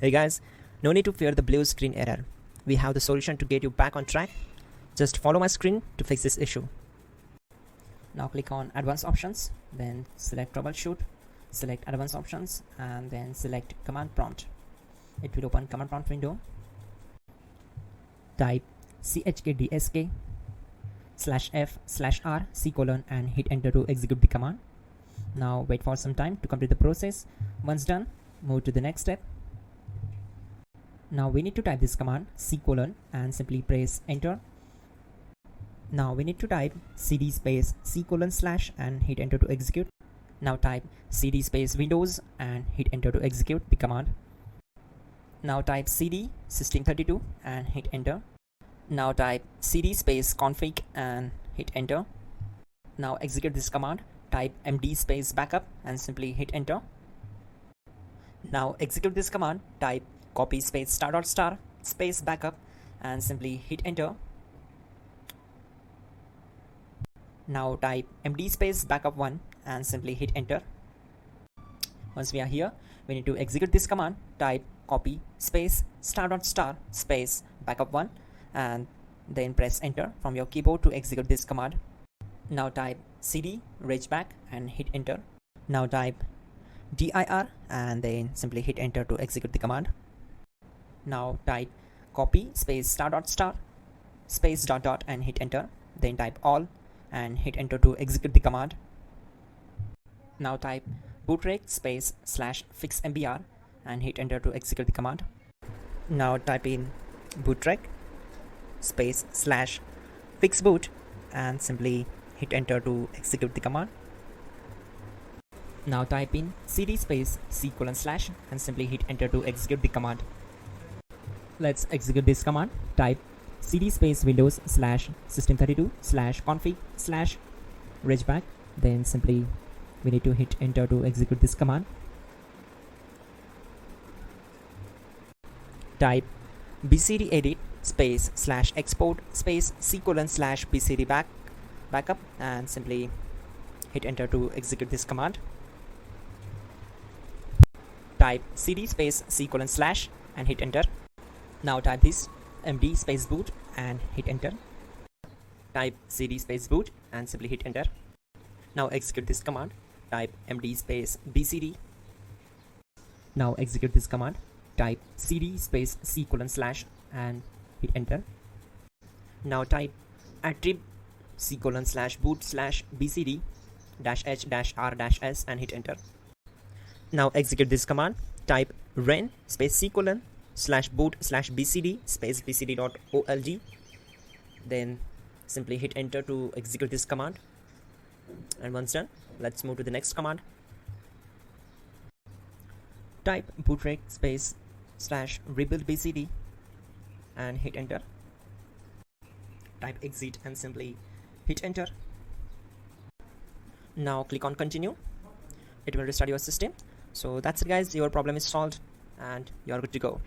Hey guys, no need to fear the blue screen error. We have the solution to get you back on track. Just follow my screen to fix this issue. Now click on Advanced Options, then select Troubleshoot, select Advanced Options, and then select Command Prompt. It will open Command Prompt window. Type chkdsk/f/r:" and hit enter to execute the command. Now wait for some time to complete the process. Once done, move to the next step. Now we need to type this command : and simply press enter. Now we need to type cd space : and hit enter to execute. Now type cd space Windows and hit enter to execute the command. Now type cd system32 and hit enter. Now type cd space config and hit enter. Now execute this command. Type md space backup and simply hit enter. Now execute this command. Type copy space *** space backup and simply hit enter. Now type md space backup1 and simply hit enter. Once we are here, we need to execute this command. Type copy space ** space backup1 and then press enter from your keyboard to execute this command. Now type cd regback and hit enter. Now type dir and then simply hit enter to execute the command. Now type copy space ** space ... and hit enter. Then type all and hit enter to execute the command. Now type bootrec space /fixmbr and hit enter to execute the command. Now type in bootrec space /fixboot and simply hit enter to execute the command. Now type in cd space c:/ and simply hit enter to execute the command. Let's execute this command. Type cd space Windows /system32/config/regback. Then simply we need to hit enter to execute this command. Type bcd edit space /export space c:/bcd backup and simply hit enter to execute this command. Type cd space c:/ and hit enter. Now type this md space boot and hit enter. Type cd space boot and simply hit enter. Now execute this command. Type md space bcd. Now execute this command. Type cd space c:/ and hit enter. Now type attrib c:/boot/bcd -h-r-s and hit enter. Now execute this command. Type ren space c:/boot/bcd space bcd.old. Then simply hit enter to execute this command. And once done, let's move to the next command. Type bootrec space /rebuildbcd and hit enter. Type exit and simply hit enter. Now click on continue. It will restart your system. So that's it guys, your problem is solved and you're good to go.